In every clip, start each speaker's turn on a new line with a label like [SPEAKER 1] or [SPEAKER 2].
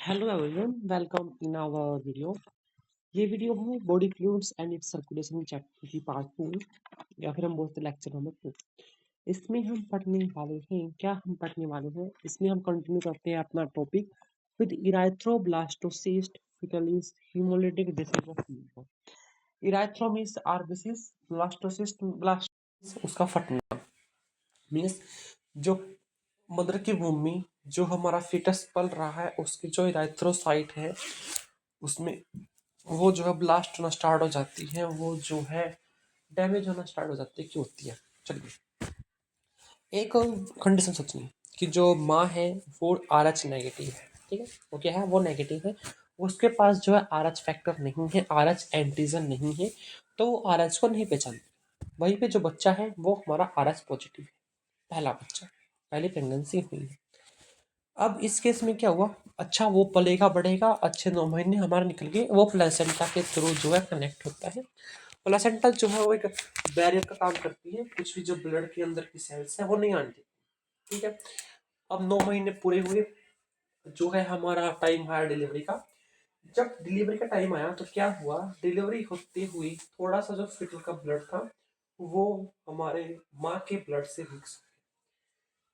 [SPEAKER 1] Hello everyone, welcome in our video. ये video है body fluids and its circulation chapter की part 2, या फिर हम बोलते हैं लेक्चर नंबर 2। इसमें हम पढ़ने वाले हैं, क्या हम पढ़ने वाले हैं, इसमें हम कंटिन्यू करते हैं अपना topic with erythroblastosis fetalis haemolytic disease of liver. Erythro means आर्बिसिस, ब्लास्टोसिस्ट ब्लास्ट उसका फटना मीन्स जो मदर की भूमि, जो हमारा फीटस पल रहा है उसकी जो इराइथ्रोसाइट है उसमें वो जो है ब्लास्ट होना स्टार्ट हो जाती है, वो जो है डैमेज होना स्टार्ट हो जाती है। क्यों होती है? चलिए, एक कंडीशन सोचिए कि जो माँ है वो आर एच नेगेटिव है, ठीक है, वो क्या है, वो नेगेटिव है, उसके पास जो है आर एच फैक्टर नहीं है, आर एच एंटीजन नहीं है, तो वो आर एच को नहीं पहचानती। वहीं पे जो बच्चा है वो हमारा आर एच पॉजिटिव है, पहला बच्चा, पहली प्रेगनेंसी हुई है। अब इस केस में क्या हुआ, अच्छा वो पलेगा बढ़ेगा, अच्छे 9 महीने हमारे निकल गए, वो प्लेसेंटा के थ्रू जो है कनेक्ट होता है। प्लेसेंटा जो है वो एक बैरियर का काम करती है, कुछ भी जो ब्लड के अंदर की सेल्स है वो नहीं आती, ठीक है। अब 9 महीने पूरे हुए, जो है हमारा टाइम आया डिलीवरी का। जब डिलीवरी का टाइम आया तो क्या हुआ, डिलीवरी होते हुए थोड़ा सा जो फिटल का ब्लड था वो हमारे माँ के ब्लड से मिक्स,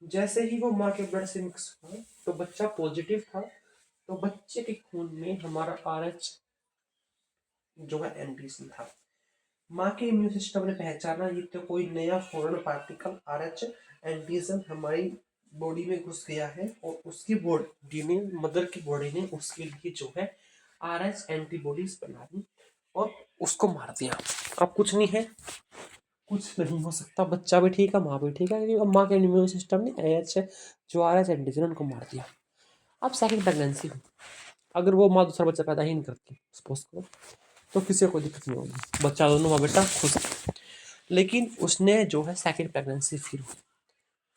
[SPEAKER 1] जैसे ही वो माँ के ब्लड से मिक्स हुआ तो बच्चा पॉजिटिव था, तो बच्चे के खून में हमारा आर एच जो है एंटीजन था। माँ के इम्यून सिस्टम ने पहचाना ये तो कोई नया foreign particle R H antigen हमारी बॉडी में घुस गया है, और उसकी बॉडी ने, मदर की बॉडी ने उसके लिए जो है आर एच एंटीबॉडीज बना दी और उसको मार दिया। अब कुछ नहीं है, कुछ नहीं हो सकता, बच्चा भी ठीक है, माँ भी ठीक है, क्योंकि अब माँ के इम्यून सिस्टम ने एच जो आर एच एंटीजन उनको मार दिया। अब सेकंड प्रेगनेंसी हुई, अगर वो माँ दूसरा बच्चा पैदा ही नहीं करती सपोज करो, तो किसी को कोई दिक्कत नहीं होगी, बच्चा दोनों माँ बेटा खुश है। लेकिन उसने जो है सेकंड प्रेगनेंसी फिर हुई,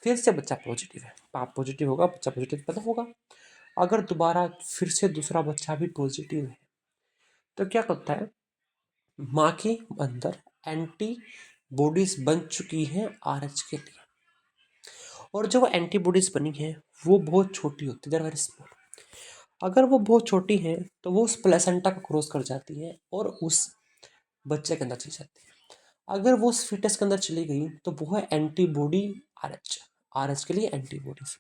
[SPEAKER 1] फिर से बच्चा पॉजिटिव है, बाप पॉजिटिव होगा, बच्चा पॉजिटिव पैदा होगा। अगर दोबारा फिर से दूसरा बच्चा भी पॉजिटिव है तो क्या करता है, माँ के अंदर एंटी बॉडीज बन चुकी हैं आर एच के लिए, और जो एंटीबॉडीज बनी है वो बहुत छोटी होती है, वेरी स्मॉल। अगर वो बहुत छोटी है तो वो उस प्लेसेंटा को क्रॉस कर जाती है और उस बच्चे के अंदर चली जाती है। अगर वो उस फीटस के अंदर चली गई तो वो है antibody R H, R H के लिए एंटीबॉडीज,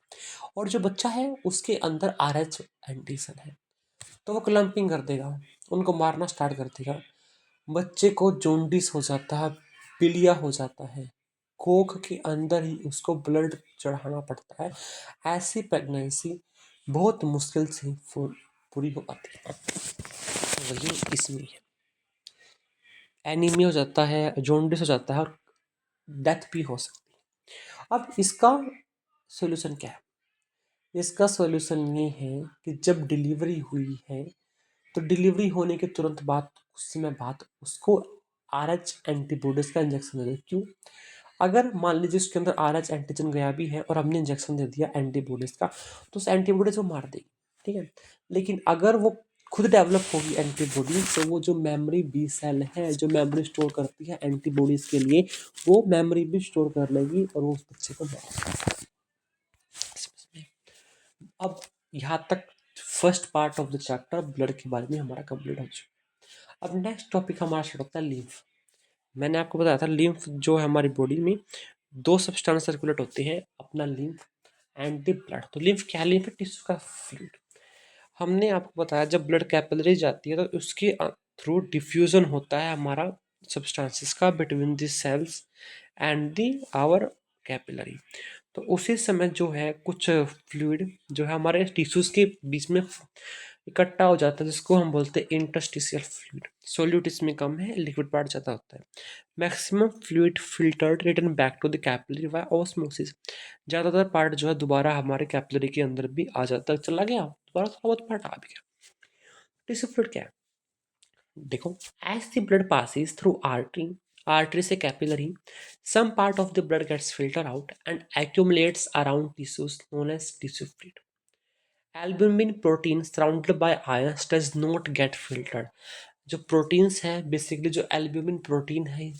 [SPEAKER 1] और जो बच्चा है उसके अंदर आर एच एंटीजन है, तो वो क्लम्पिंग कर देगा, उनको मारना स्टार्ट कर देगा। बच्चे को जोंडिस हो जाता है, पीलिया हो जाता है, कोख के अंदर ही उसको ब्लड चढ़ाना पड़ता है। ऐसी प्रेगनेंसी बहुत मुश्किल से पूरी हो पाती है, तो वही इसमें है, एनीमिया हो जाता है, जोंडिस हो जाता है और डेथ भी हो सकती है। अब इसका सॉल्यूशन क्या है? इसका सॉल्यूशन ये है कि जब डिलीवरी हुई है तो डिलीवरी होने के तुरंत बाद, कुछ समय बाद, उसको आर एच एंटीबॉडीज का इंजेक्शन दे दो। क्यों? अगर मान लीजिए उसके अंदर आर एच एंटीजन गया भी है और हमने इंजेक्शन दे दिया एंटीबॉडीज का, तो उस एंटीबॉडीज को मार देगी, ठीक है। लेकिन अगर वो खुद डेवलप होगी एंटीबॉडी, तो वो जो मेमोरी बी सेल है जो मेमोरी स्टोर करती है एंटीबॉडीज के लिए, वो मेमोरी भी स्टोर कर लेगी और वो उस बच्चे को मार। अब यहाँ तक first part of the chapter blood के बारे में हमारा कंप्लीट हो चुका। अब नेक्स्ट टॉपिक हमारा शुरू होता है लिम्फ। मैंने आपको बताया था लिम्फ जो है हमारी बॉडी में दो सब्सटेंस सर्कुलेट होते हैं, अपना लिम्फ एंड द ब्लड। तो लिम्फ क्या है? लिम्फ टिश्यू का फ्लूइड। हमने आपको बताया जब ब्लड कैपिलरी जाती है तो उसके थ्रू डिफ्यूजन होता है हमारा सब्सटेंसेस का between the cells and the our capillary. तो उसी समय जो है कुछ फ्लूइड जो है हमारे टिश्यूज के बीच में इकट्ठा हो जाता है, जिसको हम बोलते हैं इंटरस्टिशियल फ्लूइड। सोल्यूट इसमें कम है, लिक्विड पार्ट ज़्यादा होता है। Maximum fluid filtered return back to the capillary by osmosis. ज़्यादातर पार्ट जो है दोबारा हमारे कैपिलरी के अंदर भी आ जाता, चला गया, दोबारा थोड़ा बहुत पार्ट आ भी गया। टिश्यू फ्लूइड क्या है? देखो, as the blood passes through artery, artery से capillary, some part of the blood gets filtered out and accumulates around tissues known as tissue fluid. Albumin protein surrounded by ions does not get filtered. जो proteins हैं, basically जो albumin protein है,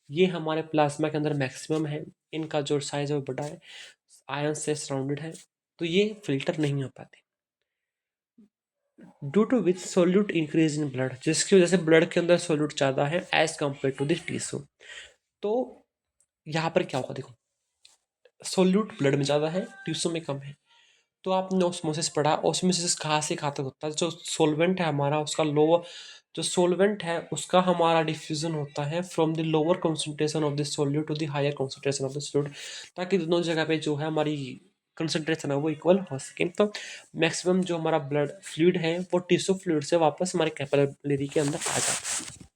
[SPEAKER 1] ये हमारे plasma के अंदर maximum है, इनका जो साइज है वो बड़ा है, आयन से सराउंडेड है, तो ये फिल्टर नहीं हो पाते। Due to which solute increase in blood, जिसकी वजह से ब्लड के अंदर सोल्यूट ज़्यादा है as compare to this tissue. तो यहाँ पर क्या होगा, देखो सोल्यूट ब्लड में ज़्यादा है, टिश्यू में कम है। तो आपने ऑस्मोसिस पढ़ा, ऑस्मोसिस कहाँ से कहाँ तक होता है, जो सोलवेंट है हमारा उसका लोअर, जो सोलवेंट है उसका हमारा डिफ्यूजन होता है from the lower concentration of the solute to the higher concentration of the solute, ताकि दोनों जगह पे जो है हमारी कंसंट्रेशन है वो इक्वल हो सके। तो मैक्सिमम जो हमारा ब्लड फ्लूइड है वो टिश्यू फ्लूइड से वापस हमारे कैपिलरी के अंदर आ जाता है।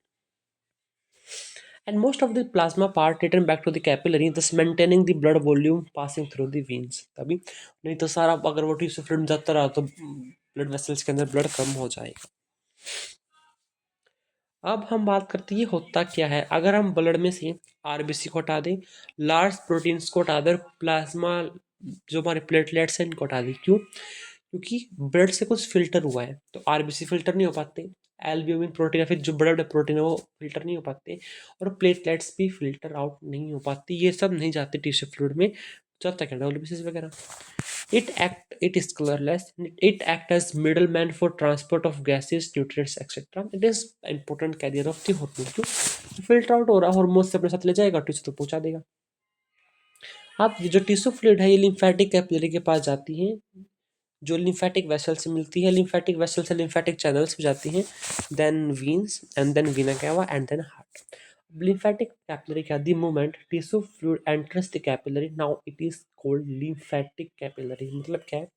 [SPEAKER 1] And most of the plasma part return back to the capillary, thus maintaining the blood volume passing through the veins। तभी नहीं तो सारा अगर वो टिश्यू फ्लूइड जाता रहा तो ब्लड वेसल्स के अंदर ब्लड कम हो जाएगा। अब हम बात करते हैं ये होता क्या है अगर हम ब्लड में से आरबीसी को हटा दें, लार्ज प्रोटीन्स को हटा दें, प्लाज्मा जो हमारे प्लेटलेट्स हैं इनको हटा दें। क्यों? क्योंकि ब्लड से कुछ फिल्टर हुआ है, तो आरबीसी फिल्टर नहीं हो पाते, एल्ब्यूमिन प्रोटीन या फिर जो ब्लड प्रोटीन है वो फिल्टर नहीं हो पाते, और प्लेटलेट्स भी फिल्टर आउट नहीं हो पाती, ये सब नहीं जाते टिश्यू फ्लूइड में, जाता क्या डब्ल्यूबीसी वगैरह। It is colorless. It act as middleman for transport of gases, nutrients, etc. It is important carrier of the hormone। क्यों? फिल्टर आउट हो रहा हार्मोन से अपने साथ ले जाएगा, टिश्यू तो पहुंचा देगा। अब ये जो टिश्यू फ्लूइड है ये लिम्फेटिक कैपिलरी के पास जाती है, जो लिम्फेटिक वेसल से मिलती है, लिम्फेटिक वेसल से लिम्फेटिक चैनल्स में जाती हैं, then veins and then vena cava and then heart. lymphatic capillary क्या, the moment tissue fluid enters the capillary, now it is called lymphatic capillary। मतलब क्या है,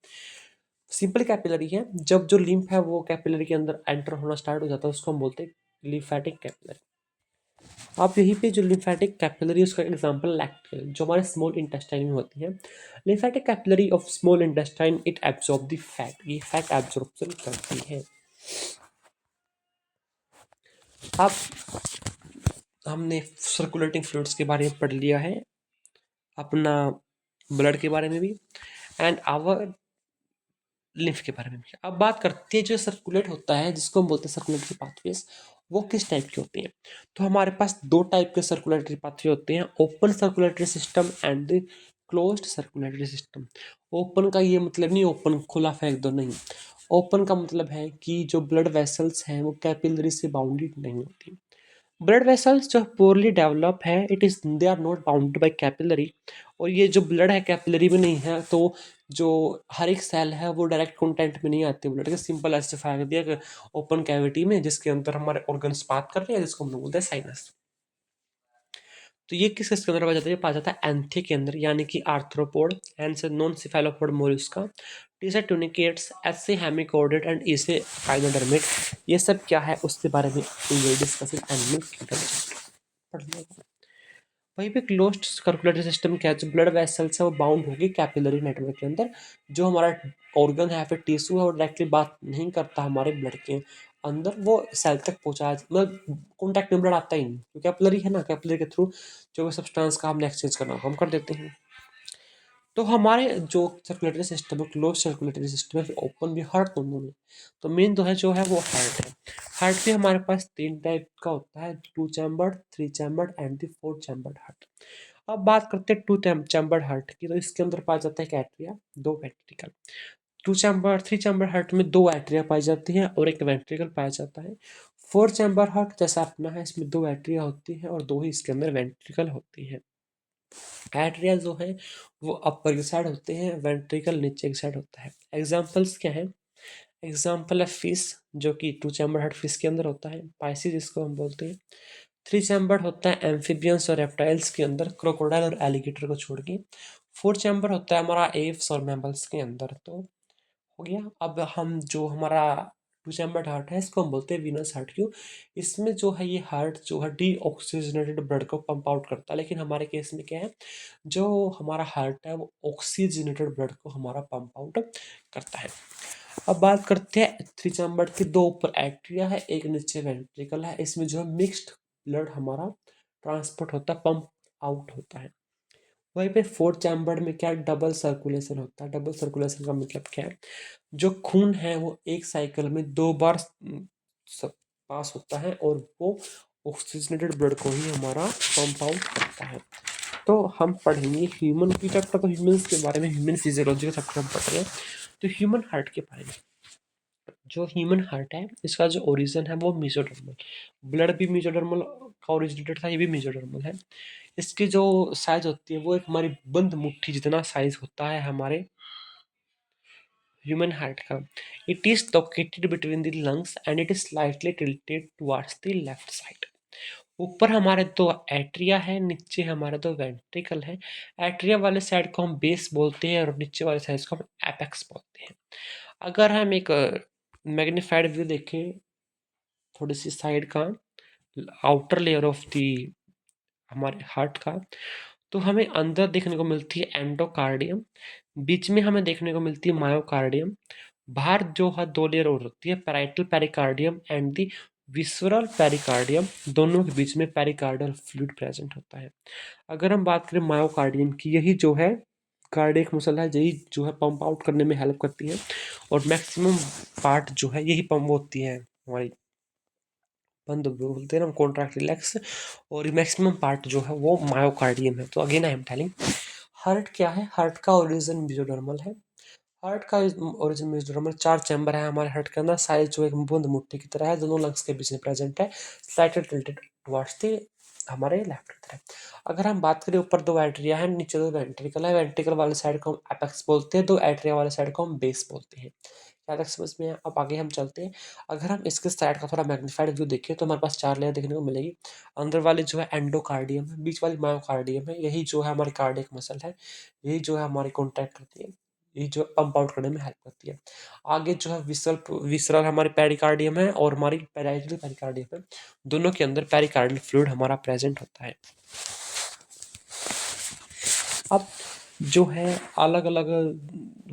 [SPEAKER 1] सिंपल कैपिलरी है, जब जो लिम्फ है वो कैपिलरी के अंदर एंटर होना स्टार्ट हो जाता है उसको हम बोलते हैं लिम्फेटिक कैपिलरी। आप यहीं पे जो लिम्फेटिक कैपिलरी उसका एग्जांपल लैक्ट जो हमारे स्मॉल इंटेस्टाइन में होती है, lymphatic capillary of small intestine it absorb the fat, ये फैट एब्जॉर्प्शन करती है। अब हमने सर्कुलेटिंग फ्लूइड्स के बारे में पढ़ लिया है, अपना ब्लड के बारे में भी एंड आवर लिम्फ के बारे में भी। अब बात करते हैं जो सर्कुलेट होता है जिसको हम बोलते हैं सर्कुलेटरी पाथवेज, वो किस टाइप के होते हैं। तो हमारे पास दो टाइप के सर्कुलेटरी पाथवे होते हैं, open circulatory system and the closed circulatory system. Open का ये मतलब नहीं ओपन खुला फेंक दो, नहीं, ओपन का मतलब है कि जो ब्लड वेसल्स हैं वो कैपिलरी से बाउंडेड नहीं होती। ब्लड वेसल्स जो पोरली डेवलप है it is they are not bounded by capillary, और ये जो ब्लड है कैपिलरी में नहीं है, तो जो हर एक सेल है वो डायरेक्ट कॉन्टैक्ट में नहीं आते ब्लड के, सिंपल ऐसे फेंक दिया कि ओपन कैविटी में जिसके अंदर हमारे ऑर्गन्स बात कर रहे हैं जिसको हम लोग बोलते हैं साइनस। तो ये किस किसके अंदर पाया जाता है, ये पाया जाता है एंथी के अंदर, यानी कि आर्थ्रोपोड, एन से नॉन सिफेलोपोड मोलस्का, टी से ट्यूनिकेट्स, एच से हेमिकोडेट एंड ई से काइनोडर्मिट। ये सब क्या है उसके बारे में डिस्कस इन एनिमल किंगडम पढ़ लिया। वहीं पे क्लोज्ड सर्कुलेटरी सिस्टम क्या है, जो ब्लड वेसल्स है वो बाउंड होगी कैपिलरी नेटवर्क के अंदर, जो हमारा ऑर्गन है फिर टिश्यू है वो डायरेक्टली बात नहीं करता हमारे ब्लड के अंदर, वो सेल तक पहुंचा मतलब कॉन्टैक्ट में ब्लड आता ही नहीं, क्योंकि कैपिलरी है ना, कैपिलरी के थ्रू जो सब्सटेंस का हमने एक्सचेंज करना हम कर देते हैं। तो हमारे जो सर्कुलेटरी सिस्टम है क्लोज सर्कुलेटरी सिस्टम है, ओपन भी हार्ट दोनों में। तो मेन तो है जो है वो हार्ट है। हार्ट भी हमारे पास तीन टाइप का होता है, 2 chambered, 3 chambered and the 4 chambered heart. अब बात करते हैं 2 चैम्बर्ड हार्ट की, तो इसके अंदर पाया जाता है एक एट्रिया, दो वेंट्रिकल। 3 चैम्बर हार्ट में दो एट्रिया पाई जाती है और एक वेंट्रिकल पाया जाता है। 4 चैम्बर हार्ट जैसा अपना है, इसमें दो एट्रिया होती है और दो ही इसके अंदर वेंट्रिकल होती है। एट्रिया जो है वो अपर की साइड होते हैं, वेंट्रिकल नीचे की साइड होता है। एग्जाम्पल्स क्या है, एग्जाम्पल है फिश, जो कि 2 चैम्बर हार्ट फिश के अंदर होता है, पाइसिस जिसको हम बोलते हैं। 3 चैम्बर होता है एम्फीबियंस और रेप्टाइल्स के अंदर, क्रोकोडाइल और एलिगेटर को छोड़ के। 4 चैम्बर होता है हमारा एव्स और मैमल्स के अंदर। तो हो गया। अब हम जो हमारा 2 चैम्बर्ड हार्ट है इसको हम बोलते हैं वीनस हार्ट। क्यों? इसमें जो है ये हार्ट जो है डीऑक्सीजनेटेड ब्लड को पंप आउट करता है, लेकिन हमारे केस में क्या है, जो हमारा हार्ट है वो ऑक्सीजनेटेड ब्लड को हमारा पंप आउट करता है। अब बात करते हैं 3 चैम्बर्ड की, दो ऊपर एट्रिया है एक नीचे वेंट्रिकल है, इसमें जो है मिक्स्ड ब्लड हमारा ट्रांसपोर्ट होता है, पंप आउट होता है। वहीं पे 4 चैम्बर्ड में क्या डबल सर्कुलेशन होता है। डबल सर्कुलेशन का मतलब क्या है, जो खून है वो एक साइकिल में दो बार पास होता है और वो ऑक्सीजनेटेड ब्लड को ही हमारा पंप आउट करता है। तो हम पढ़ेंगे ह्यूमन की चैप्टर, तो ह्यूमन के बारे में ह्यूमन फिजियोलॉजी का चैप्टर हम पढ़ रहे हैं, तो ह्यूमन हार्ट के बारे में जो ह्यूमन हार्ट है इसका जो ओरिजिन है वो मेसोडर्मल, ब्लड भी मेसोडर्मल का ओरिजिनेटेड था, ये भी मेसोडर्मल है। इसकी जो साइज होती है वो एक हमारी बंद मुट्ठी जितना साइज होता है हमारे ह्यूमन हार्ट का। It is located between the lungs and it is slightly tilted towards the left side. ऊपर हमारे दो एट्रिया है, नीचे हमारे दो वेंट्रिकल है। एट्रिया वाले साइड को हम बेस बोलते हैं और नीचे वाले साइड को हम एपेक्स बोलते हैं। अगर हम एक मैग्नीफाइड व्यू देखें थोड़ी सी साइड का, आउटर लेयर ऑफ दी हमारे हार्ट का, तो हमें अंदर देखने को मिलती है एंडोकार्डियम, बीच में हमें देखने को मिलती है मायोकार्डियम, बाहर जो है दो लेयर और होती है parietal pericardium and the visceral pericardium, दोनों के बीच में पेरिकार्डियल फ्लूइड प्रेजेंट होता है। अगर हम बात करें मायोकार्डियम की, यही जो है कार्डियक मसल है, यही जो है पंप आउट करने में हेल्प करती है और मैक्सिमम पार्ट जो है यही पंप होती है हमारी, बंद बोलते हैं ना कॉन्ट्रैक्ट रिलैक्स, और मैक्सिमम पार्ट जो है वो मायोकार्डियम है। तो again I am telling, heart क्या है, हार्ट का ओरिजिन मेसोडर्मल है। हार्ट का ओरिजिन मेसोडर्मल, चार चैम्बर है हमारे हार्ट के अंदर, साइज जो एक बूंद मुट्ठी की तरह है, दोनों लंग्स के बीच में प्रेजेंट है, स्लाइटली टिल्टेड टुवर्ड्स द हमारे लेफ्ट की तरफ। अगर हम बात करें, ऊपर दो एट्रिया है, नीचे दो वेंट्रिकल है, वेंट्रिकल वाले साइड को हम एपेक्स बोलते हैं, दो एट्रिया वाले साइड को हम बेस बोलते हैं। क्या तक समझ में है? अब आगे हम चलते हैं। अगर हम इसके साइड का थोड़ा मैग्नीफाइड व्यू देखें तो हमारे पास चार लेयर देखने को मिलेगी। अंदर वाली जो है एंडोकार्डियम है, बीच वाली मायोकार्डियम है, यही जो है हमारी कार्डियक मसल है, यही जो है हमारी कॉन्ट्रैक्ट करती है, ये जो पंप आउट करने में हेल्प करती है। आगे जो है विसरल विसरल हमारी पेरिकार्डियम है और हमारी पैराइटल पेरिकार्डियम है, दोनों के अंदर पेरिकार्डियल फ्लूइड हमारा प्रेजेंट होता है। अब जो है अलग अलग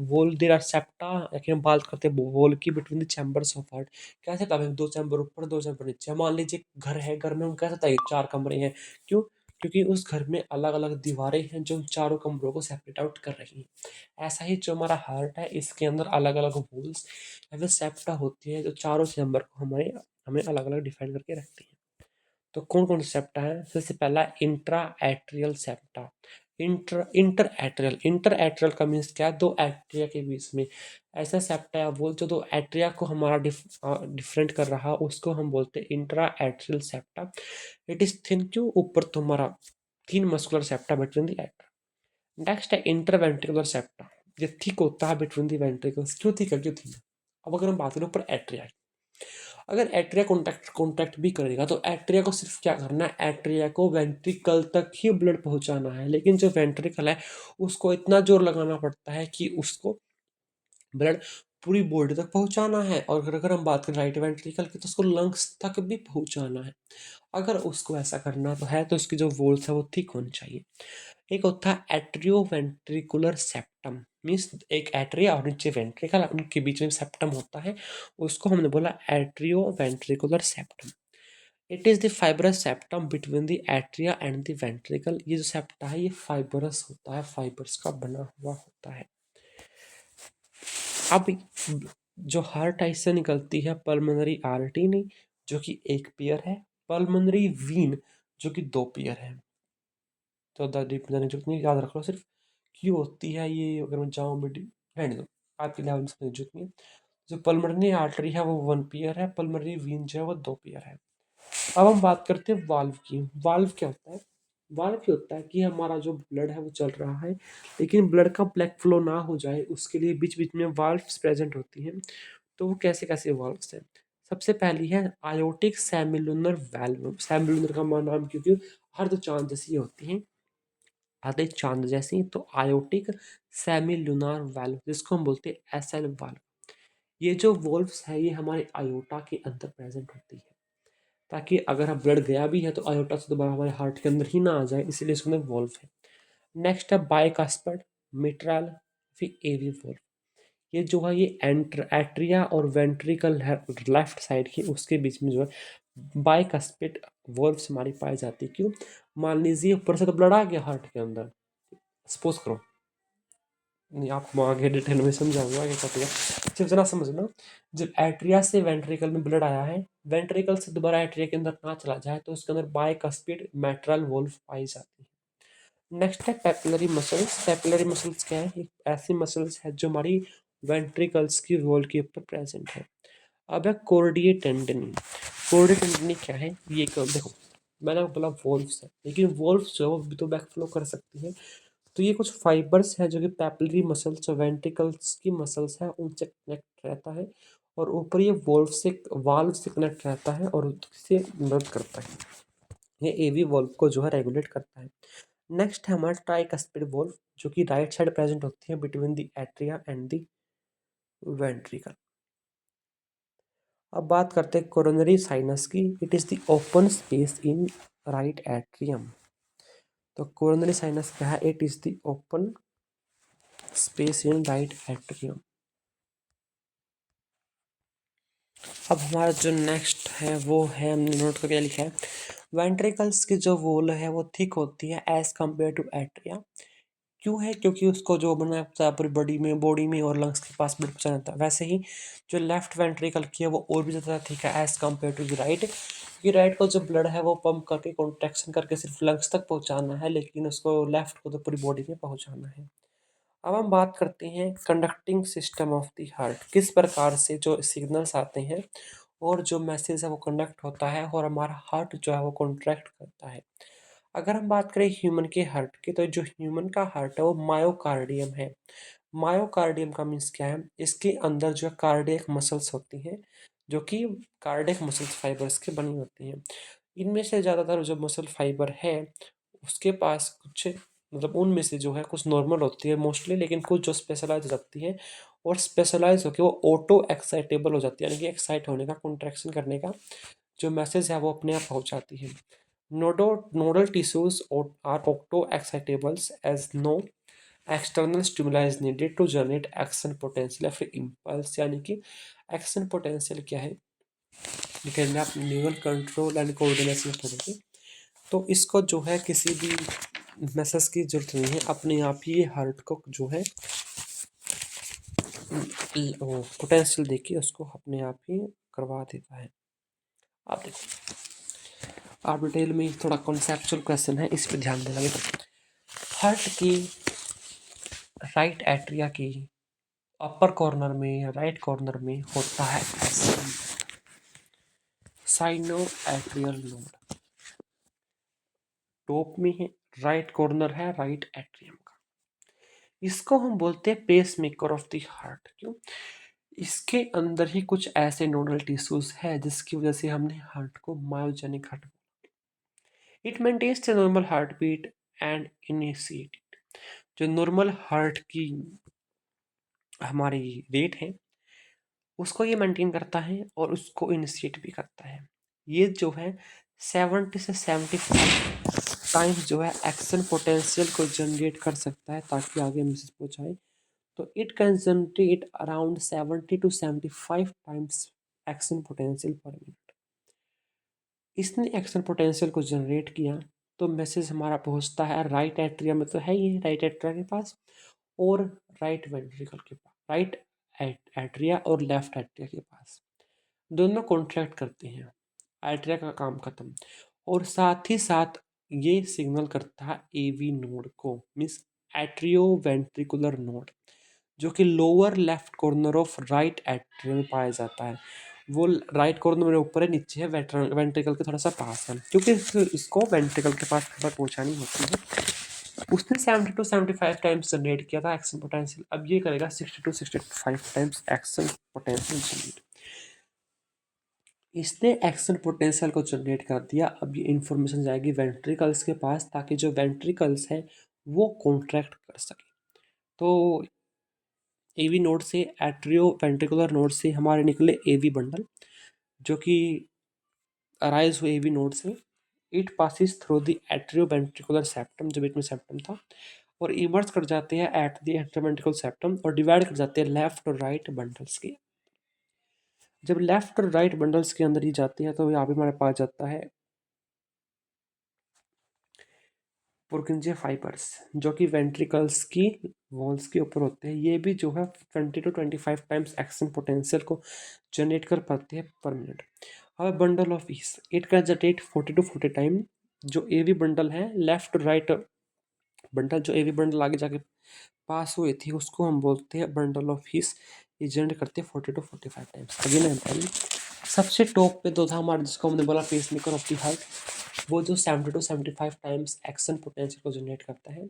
[SPEAKER 1] वॉल देर आर सेप्टा, हम बात करते हैं वॉल की between the chambers of heart. कैसे करें, दो चैम्बर ऊपर दो चैम्बर नीचे। मान लीजिए घर है, घर में हम कह सकते हैं चार कमरे हैं, क्यों? क्योंकि उस घर में अलग अलग दीवारें हैं जो चारों कमरों को सेपरेट आउट कर रही हैं। ऐसा ही जो हमारा हार्ट है, इसके अंदर अलग अलग वॉल्स या फिर सेप्टा होती है जो चारों चैम्बर को हमारे हमें अलग अलग डिफाइन करके रखती है। तो कौन कौन से सेप्टा है? सबसे पहला intra atrial septa. Inter atrial, inter atrial का मीन्स क्या है? दो एट्रिया के बीच में ऐसा सेप्टा है वो जो दो एट्रिया को हमारा डिफरेंट कर रहा है, उसको हम बोलते हैं intra atrial septa. It is thin, क्यों? ऊपर तुम्हारा तीन muscular septa between the attire. Next है इंटरवेंट्रिकुलर सेप्टा, ये थिक होता है बिटवीन द वेंट्रिकल्स। क्यों थिक है, क्यों थिक है? अब अगर हम बात करें ऊपर एट्रिया, अगर एट्रिया कॉन्टैक्ट कॉन्टैक्ट भी करेगा तो एट्रिया को सिर्फ क्या करना है, एट्रिया को वेंट्रिकल तक ही ब्लड पहुंचाना है। लेकिन जो वेंट्रिकल है उसको इतना जोर लगाना पड़ता है कि उसको ब्लड पूरी बॉडी तक पहुंचाना है। और अगर हम बात करें राइट वेंट्रिकल की तो उसको लंग्स तक भी पहुंचाना है। अगर उसको ऐसा करना तो है तो उसकी जो वॉल्स है वो थिक होनी चाहिए। एक होता है एट्रियो वेंट्रिकुलर सेप्टम, मीन्स एक एट्रिया और नीचे वेंट्रिकल, उनके बीच में सेप्टम होता है, उसको हमने बोला atrio ventricular septum. It is the fibrous septum between the atria and the ventricle. ये जो सेप्टा है ये फाइब्रस होता है, फाइबर्स का बना हुआ होता है। अब जो हार्ट है इससे निकलती है पल्मोनरी आर्टरी जो कि एक पेयर है, पल्मोनरी वीन जो कि दो पेयर है। तो डीप जाने की जरूरत नहीं, याद रख लो सिर्फ क्यों होती है ये। अगर मैं जाऊँ बेटी रहने दो, आपके लेवल में समझने की जरूरत नहीं है। जो पल्मोनरी आर्टरी है वो वन पेयर है, पल्मोनरी वीन जो है वो दो पेयर है। अब हम बात करते हैं वाल्व की। वाल्व क्या होता है? वाल्व क्या होता है कि हमारा जो ब्लड है वो चल रहा है, लेकिन ब्लड का ब्लैक फ्लो ना हो जाए उसके लिए बीच बीच में वाल्व्स प्रेजेंट होती हैं। तो वो कैसे कैसे वाल्व्स हैं? सबसे पहली है आयोटिक सेमिलुनर वाल्व। सेमिलुनर का नाम क्योंकि अर्ध चांद जैसी होती हैं, आधे चांद जैसी। तो आयोटिक सेमिलुनर वाल्व जिसको हम बोलते हैं एसएल वाल्व। ये जो वॉल्व्स है ये हमारे आयोटा के अंदर प्रेजेंट होती है, ताकि अगर हम ब्लड गया भी है तो आयोटा से दोबारा हमारे हार्ट के अंदर ही ना आ जाए, इसलिए इसके अंदर वॉल्व है। नेक्स्ट है बाइकास्पिड मिट्रल फिर एवी वॉल्व। ये जो है ये एट्रिया और वेंट्रिकल है लेफ्ट साइड की, उसके बीच में जो है बाइकास्पिड वॉल्व्स हमारी पाई जाती है। क्यों? मान लीजिए ऊपर से तो ब्लड आ गया हार्ट के अंदर, सपोज करो, नहीं आपको मैं आगे डिटेल में समझाऊंगा क्या करेगा, सिर्फ जना समझना। जब एट्रिया से वेंट्रिकल में ब्लड आया है, वेंट्रिकल से दोबारा एट्रिया के अंदर ना चला जाए तो उसके अंदर बाइकास्पिड मेट्रल वॉल्व पाई जाती है। नेक्स्ट है पेपिलरी मसल्स। पेपिलरी मसल्स क्या है? एक ऐसी मसल्स है जो हमारी वेंट्रिकल्स की वॉल के ऊपर प्रेजेंट है। अब है कोर्डिए टेंडनी। कोर्डिए टेंडनी क्या है? ये देखो, मैंने आपको बोला वोल्व्स है, लेकिन वोल्व्स जो है वो भी तो बैक फ्लो कर सकती है। तो ये कुछ फाइबर्स है जो कि पैपिलरी मसल्स और वेंट्रिकल्स की मसल्स है उनसे कनेक्ट रहता है, और ऊपर ये वाल्व से कनेक्ट रहता है और उससे मदद करता है। ये एवी वॉल्व को जो है रेगुलेट करता है। नेक्स्ट है हमारा ट्राइकस्पिड वॉल्व, जो कि राइट साइड प्रेजेंट होती है between the atria and the ventricle. अब बात करते हैं कोरोनरी साइनस की। It is the open space in right atrium. तो कोरोनरी साइनस क्या है? It is the open space in right atrium. अब हमारा जो नेक्स्ट है वो है, हमने नोट करके लिखा है, वेंट्रिकल्स की जो वॉल है वो थिक होती है एज कम्पेयर टू एट्रिया। क्यों है? क्योंकि उसको जो बनाया होता है पूरी बॉडी में और लंग्स के पास ब्लड पहुंचाना होता है। वैसे ही जो लेफ्ट वेंट्रिकल की है वो और भी ज़्यादा थिक है as compare to the right, क्योंकि राइट को जो ब्लड है वो पंप करके कॉन्ट्रैक्शन करके सिर्फ लंग्स तक पहुंचाना है, लेकिन उसको लेफ्ट को तो पूरी बॉडी में पहुंचाना है। अब हम बात करते हैं conducting system of the heart. किस प्रकार से जो सिग्नल्स आते हैं और जो मैसेज है वो कंडक्ट होता है और हमारा हार्ट जो है वो कॉन्ट्रैक्ट करता है। अगर हम बात करें ह्यूमन के हार्ट की, तो जो ह्यूमन का हार्ट है वो मायोकार्डियम है। मायोकार्डियम का मीन्स क्या है? इसके अंदर जो है कार्डियक मसल्स होती हैं, जो कि कार्डियक मसल्स फाइबर्स के बनी होती हैं। इनमें से ज़्यादातर जो मसल फाइबर है उसके पास कुछ, मतलब उनमें से जो है कुछ नॉर्मल होती है मोस्टली, लेकिन कुछ जो स्पेशलाइज हो जाती है, और स्पेशलाइज होकर वो ऑटो एक्साइटेबल हो जाती है, यानी कि एक्साइट होने का, कॉन्ट्रैक्शन करने का जो मैसेज है वो अपने आप पहुंचाती है। Nodal tissues are auto-excitables as no external stimuli is needed to generate action potential या फिर impulse। यानी कि action potential क्या है, डिपेंड अपने न्यूरल कंट्रोल एंड कोऑर्डिनेशन पढ़ेंगे। तो इसको जो है किसी भी मैसेज की जरूरत नहीं है, अपने आप ही ये हार्ट को जो है वो पोटेंशियल देखिए उसको अपने आप ही करवा देता है। आप देखो, आप डिटेल में थोड़ा कॉन्सेप्चुअल क्वेश्चन है, इस पर ध्यान देना। हार्ट की राइट एट्रिया की अपर कॉर्नर में या राइट कॉर्नर में होता है साइनो एट्रियल नोड। टॉप में है, राइट कॉर्नर है राइट एट्रियम का। इसको हम बोलते हैं pacemaker of the heart. क्यों? इसके अंदर ही कुछ ऐसे नोडल टिश्यूज है जिसकी वजह से हमने हार्ट को myogenic heart. It maintains the normal heart beat and initiate. जो नॉर्मल हार्ट की हमारी रेट है उसको ये मेंटेन करता है और उसको इनिशिएट भी करता है। ये जो है 70 से 75 टाइम्स जो है एक्शन पोटेंशियल को जनरेट कर सकता है ताकि आगे मैसेज पहुंचाए। तो it can generate around 70 to 75 times action potential पर मिनट। इसने एक्शन पोटेंशियल को जनरेट किया तो मैसेज हमारा पहुंचता है राइट एट्रिया में, तो है ये राइट एट्रिया के पास, और राइट वेंट्रिकल के पास, राइट एट्रिया और लेफ्ट एट्रिया के पास। दोनों कॉन्ट्रैक्ट करते हैं, एट्रिया का काम खत्म, और साथ ही साथ ये सिग्नल करता है एवी नोड को, मीन्स एट्रियो वेंट्रिकुलर नोड, जो कि lower left corner of right atrium में पाया जाता है। वो राइट कॉर्नर में ऊपर है, नीचे है, वेंट्रिकल के थोड़ा सा पास है, क्योंकि इसको वेंट्रिकल के पास खबर पहुंचानी होती है। उसने 70 to 75 टाइम्स जनरेट किया था एक्शन पोटेंशियल, अब ये करेगा 60 to 65 times action potential generate. इसने एक्शन पोटेंशियल को जनरेट कर दिया। अब ये इंफॉर्मेशन जाएगी वेंट्रिकल्स के पास ताकि जो वेंट्रिकल्स है वो कॉन्ट्रैक्ट कर सके। तो एवी नोड से, एट्रियो वेंट्रिकुलर नोड से हमारे निकले एवी बंडल, जो कि अराइज हुए एवी नोड से। It passes through the atrio ventricular septum, जो बीच में सेप्टम था, और इमर्ज कर जाते हैं एट द एट्रियोवेंट्रिकुलर सेप्टम और डिवाइड कर जाते हैं लेफ्ट और राइट बंडल्स के। जब लेफ्ट और राइट बंडल्स के अंदर ही जाते हैं तो यहाँ पे हमारे पास जाता है पुरकिंजे फाइबर्स, जो कि वेंट्रिकल्स की वॉल्स के ऊपर होते हैं। ये भी जो है 20 to 25 टाइम्स एक्शन पोटेंशियल को जनरेट कर पाते हैं पर मिनट। अब bundle of is, it can generate 40 to 40 time. जो एवी बंडल है, लेफ्ट राइट बंडल, जो एवी बंडल आगे जाके पास हुए थे उसको हम बोलते हैं बंडल ऑफ हीस। ये जनरेट करते हैं 40 to 45 times. Again I am सबसे टॉप पे तो था हमारा जिसको हमने बोला pacemaker of the heart, वो जो 70 to 75 टाइम्स एक्शन पोटेंशियल को जनरेट करता है।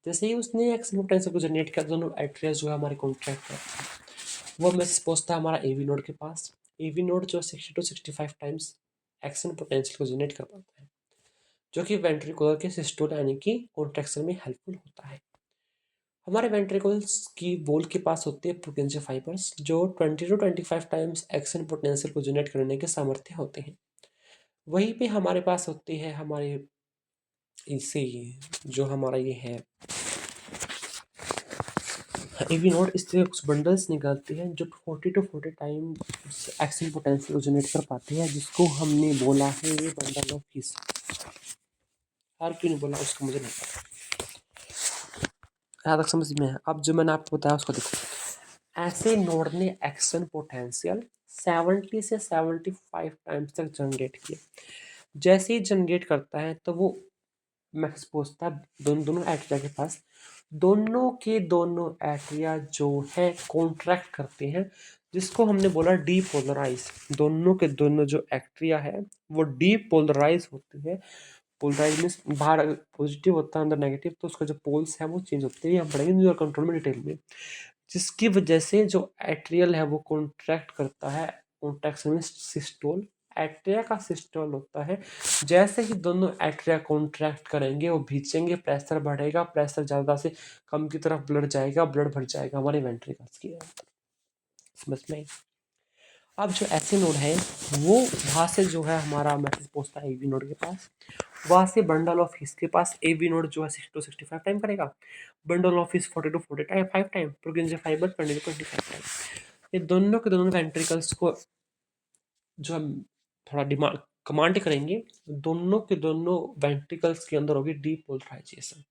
[SPEAKER 1] जैसे ही उसने एक्शन पोटेंशियल को जनरेट किया, दोनों एट्रियाज जो है हमारे कॉन्ट्रैक्ट करते हैं। वो मैसेज पहुंचता है हमारा एवी नोड के पास। एवी नोड जो 60 to 65 टाइम्स एक्शन पोटेंशियल को जनरेट कर पाता है, जो कि वेंट्रिकुलर के सिस्टोल यानी कि कॉन्ट्रैक्शन में हेल्पफुल होता है। हमारे वेंट्रिकल्स की वॉल के पास होते हैं पुर्किंजे फाइबर्स, जो 20 to 25 टाइम्स एक्शन पोटेंशियल को जनरेट करने के सामर्थ्य होते हैं। वहीं पे हमारे पास होते हैं हमारे इससे जो हमारा ये है एवी नोड, इस तरह कुछ बंडल्स निकालते हैं जो 40 to 40 टाइम एक्शन पोटेंशियल को जनरेट कर पाते हैं, जिसको हमने बोला है ये बंडल ऑफ हिस। यार क्यों नहीं बोला उसको मुझे नहीं पता, यहाँ तक समझ में है। अब जो मैंने आपको बताया उसको देखो। ऐसे नोड ने एक्शन पोटेंशियल 70 से 75 टाइम्स तक जनरेट किया। जैसे ही जनरेट करता है तो वो मैसेज पहुंचता है दोनों दोनों एट्रिया के पास। दोनों के दोनों एट्रिया जो है कॉन्ट्रैक्ट करते हैं, जिसको हमने बोला डीपोलराइज। दोनों के दोनों जो एट्रिया है वो डीपोलराइज होते हैं। पोलराइज मीन्स बाहर पॉजिटिव होता है अंदर नेगेटिव, तो उसका जो पोल्स है वो चेंज होते हैं। हम पढ़ेंगे न्यूरो कंट्रोल में डिटेल में। जिसकी वजह से जो एट्रियल है वो कॉन्ट्रैक्ट करता है। Contraction means systole. एट्रिया का सिस्टोल होता है। जैसे ही दोनों एट्रिया कॉन्ट्रैक्ट करेंगे वो भींचेंगे, प्रेशर बढ़ेगा, प्रेशर ज़्यादा से कम की तरफ ब्लड जाएगा, ब्लड भर जाएगा हमारे वेंट्रिकल्स की अंदर। समझ में आई? अब जो ऐसे नोड है वो वहाँ से जो है हमारा मैसेज पहुंचता है एवी नोड के पास। वहाँ से बंडल ऑफ हिस के पास एवी नोड जो है 60 to 65 टाइम करेगा। Bundle of His 40 to 45 time, Purkinje fibre 20 to 25 time. ये दोनों के दोनों वेंट्रिकल्स को जो हम थोड़ा डिमांड कमांड करेंगे, दोनों के दोनों वेंट्रिकल्स के अंदर होगी डीपोलराइजेशन।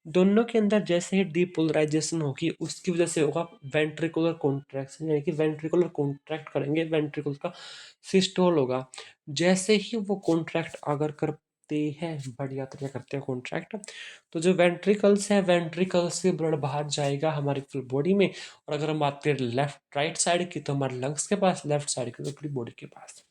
[SPEAKER 1] दोनों के अंदर जैसे ही डीपोलराइजेशन होगी उसकी वजह से होगा वेंट्रिकुलर कॉन्ट्रैक्शन, यानी कि वेंट्रिकुलर कॉन्ट्रैक्ट करेंगे, वेंट्रिकल का सिस्टोल होगा। जैसे ही वो कॉन्ट्रैक्ट अगर करते हैं, बढ़िया तरह करते हैं कॉन्ट्रैक्ट, तो जो वेंट्रिकल्स है वेंट्रिकल से ब्लड बाहर जाएगा हमारी फुल बॉडी में। और अगर हम बात करें लेफ्ट राइट साइड की, तो हमारे लंग्स के पास, लेफ्ट साइड की तो पूरी बॉडी के पास।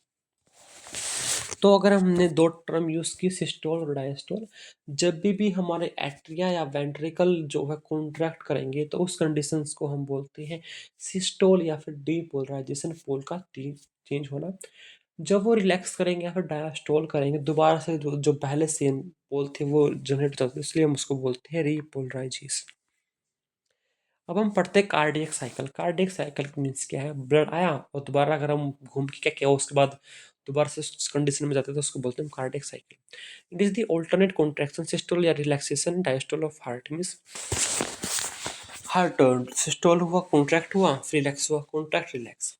[SPEAKER 1] तो अगर हमने दो टर्म यूज की सिस्टोल और डायस्टोल, जब भी हमारे एट्रिया या वेंट्रिकल जो है कॉन्ट्रैक्ट करेंगे तो उस कंडीशंस को हम बोलते हैं सिस्टोल या फिर डीपोलराइजेशन, पोल का चेंज होना। जब वो रिलैक्स करेंगे या फिर डायस्टोल करेंगे, दोबारा से जो पहले सेम पोल थे वो जनरेट होते हैं, इसलिए हम उसको बोलते हैं रीपोलराइजेशन। अब हम पढ़ते हैं cardiac cycle. Cardiac cycle means क्या है? ब्लड आया और दोबारा अगर हम घूम के क्या किया उसके बाद दोबारा से उस कंडीशन में जाते हैं तो उसको बोलते हैं cardiac cycle. It is the alternate contraction systole या relaxation diastole of heart. Means heart systole हुआ, कॉन्ट्रैक्ट हुआ, फिर रिलैक्स हुआ, कॉन्ट्रैक्ट रिलैक्स।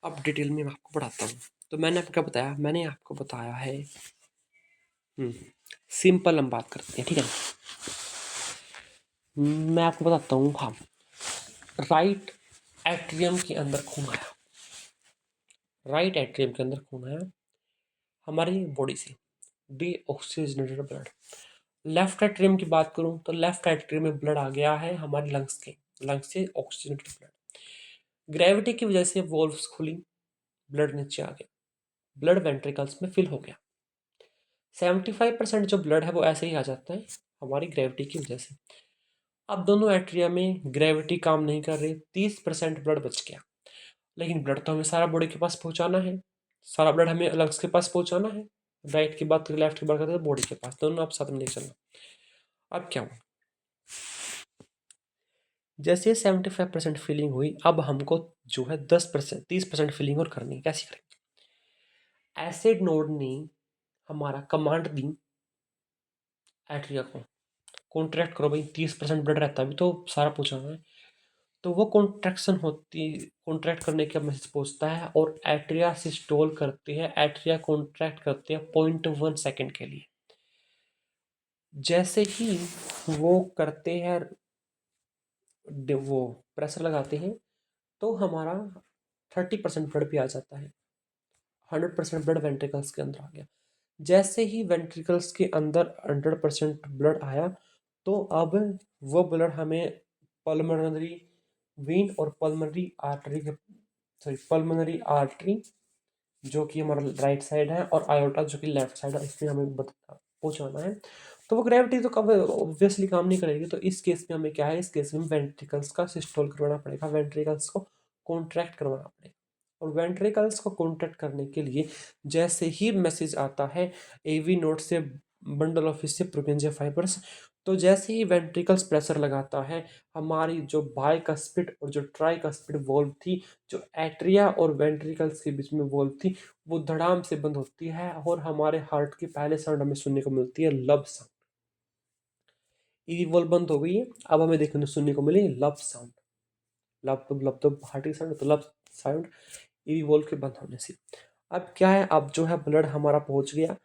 [SPEAKER 1] अब डिटेल में मैं आपको पढ़ाता हूँ। तो मैंने आपको क्या बताया? मैंने आपको बताया है सिंपल हम बात करते हैं, ठीक है। मैं आपको बताता हूँ। हाँ, राइट एट्रियम के अंदर खून आया, राइट एट्रियम के अंदर खून आया हमारी बॉडी से, डीऑक्सीजनेटेड ब्लड। लेफ्ट एट्रियम की बात करूं तो लेफ्ट एट्रियम में ब्लड आ गया है हमारे लंग्स के, लंग्स से ऑक्सीजनेटेड ब्लड। ग्रेविटी की वजह से वॉल्व्स खुली, ब्लड नीचे आ गया, ब्लड वेंट्रिकल्स में फिल हो गया। 75% जो ब्लड है वो ऐसे ही आ जाता है हमारी ग्रेविटी की वजह से। अब दोनों एट्रिया में ग्रेविटी काम नहीं कर रही, 30% ब्लड बच गया। लेकिन ब्लड तो हमें सारा बॉडी के पास पहुंचाना है, सारा ब्लड हमें लंग्स के पास पहुंचाना है। राइट की बात करें, लेफ्ट की बात करते हैं, बॉडी के पास, दोनों आप साथ में लेकर चलना। अब क्या हुआ? जैसे 75% फीलिंग हुई, अब हमको जो है 10% 30% फीलिंग और करनी है। कैसे करेंगे? एसिड नोड ने हमारा कमांड दी एट्रिया को, कॉन्ट्रैक्ट करो भाई, 30% ब्लड रहता है अभी तो सारा पहुंचाना है। तो वो कॉन्ट्रैक्शन होती, कॉन्ट्रैक्ट करने का मैसेज पहुंचता है और एट्रिया सिस्टोल करते हैं, एट्रिया कॉन्ट्रैक्ट करते हैं 0.1 सेकेंड के लिए। जैसे ही वो करते हैं, वो प्रेशर लगाते हैं, तो हमारा 30% ब्लड भी आ जाता है, 100% ब्लड वेंट्रिकल्स के अंदर आ गया। जैसे ही वेंट्रिकल्स के अंदर 100% ब्लड आया, तो अब वो ब्लड हमें पल्मोनरी वेन और पल्मोनरी आर्टरी के पल्मोनरी आर्टरी जो कि हमारा राइट साइड है और आयोटा जो कि लेफ्ट साइड है, इसमें हमें पहुंचाना है। तो वो ग्रेविटी तो कब ऑब्वियसली काम नहीं करेगी, तो इस केस में हमें क्या है, इस केस में वेंट्रिकल्स का सिस्टोल करवाना पड़ेगा, वेंट्रिकल्स को कॉन्ट्रैक्ट करवाना पड़ेगा। और वेंट्रिकल्स को कॉन्ट्रैक्ट करने के लिए जैसे ही मैसेज आता है एवी नोड से, बंडल ऑफ से प्रोपेंजिया फाइबर्स, तो जैसे ही वेंट्रिकल्स प्रेशर लगाता है, हमारी जो बाइकस्पिड और जो ट्राइकस्पिड वॉल्व थी, जो एट्रिया और वेंट्रिकल्स के बीच में वॉल्व थी, वो धड़ाम से बंद होती है और हमारे हार्ट की पहले साउंड हमें सुनने को मिलती है लब साउंड। ईवी वॉल्व बंद हो गई है, अब हमें देखने सुनने को मिली लब साउंड। लब तो हार्ट की साउंड, तो लब साउंड ईवी वॉल्व के बंद होने से। अब क्या है, अब जो है ब्लड हमारा पहुंच गया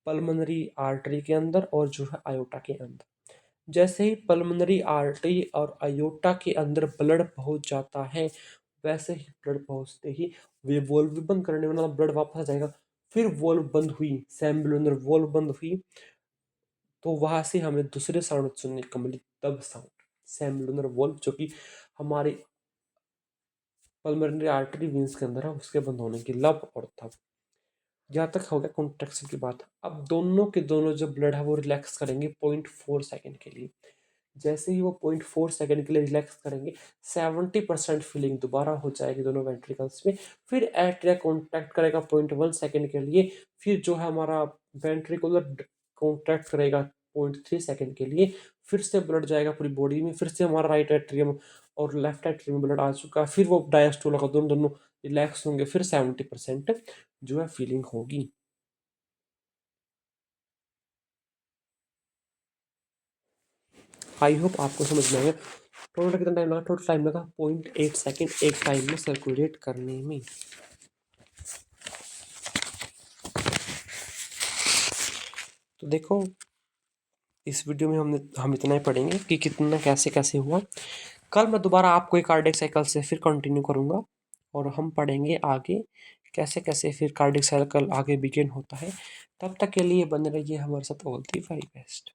[SPEAKER 1] पल्मोनरी आर्टरी के अंदर और जो है आयोटा के अंदर। जैसे ही पल्मोनरी आर्टरी और आयोटा के अंदर ब्लड पहुंच जाता है, वैसे ही ब्लड पहुंचते ही वे वॉल्व भी बंद करने वाला, ब्लड वापस आ जाएगा। फिर वॉल्व बंद हुई, सेम्बुलर वॉल्व बंद हुई, तो वहां से हमें दूसरे साउंड सुनने को मिली, तब साउंड। सेम्बुलर वॉल्व जो कि हमारी पल्मोनरी आर्टरी वेंस के अंदर है, उसके बंद होने की लब और तब। यहाँ तक हो गया कॉन्ट्रैक्शन की बात। अब दोनों के दोनों जो ब्लड है वो रिलैक्स करेंगे 0.4 सेकेंड के लिए। जैसे ही वो 0.4 सेकेंड के लिए रिलैक्स करेंगे, 70% फीलिंग दोबारा हो जाएगी दोनों वेंट्रिकल्स में। फिर एट्रिया कॉन्ट्रैक्ट करेगा 0.1 सेकेंड के लिए। फिर जो है हमारा वेंट्रिकुलर कॉन्ट्रैक्ट करेगा 0.3 सेकेंड के लिए। फिर से ब्लड जाएगा पूरी बॉडी में, फिर से हमारा राइट एट्रियम और लेफ्ट एट्रियम में ब्लड आ चुका है। फिर वो डायस्टोल होगा, दोनों दोनों रिलैक्स होंगे, फिर 70% जो है फीलिंग होगी। आई होप आपको समझ में आएगा। टोटल कितना टाइम लगा, टोटल टाइम लगा 0.8 सेकेंड एक टाइम में सर्कुलेट करने में। तो देखो, इस वीडियो में हम इतना ही पढ़ेंगे कि कितना कैसे कैसे हुआ। कल मैं दोबारा आपको एक कार्डियक साइकिल से फिर कंटिन्यू करूँगा और हम पढ़ेंगे आगे कैसे कैसे फिर कार्डियक साइकिल आगे बिगिन होता है। तब तक के लिए बने रहिए हमारे साथ। All the very best.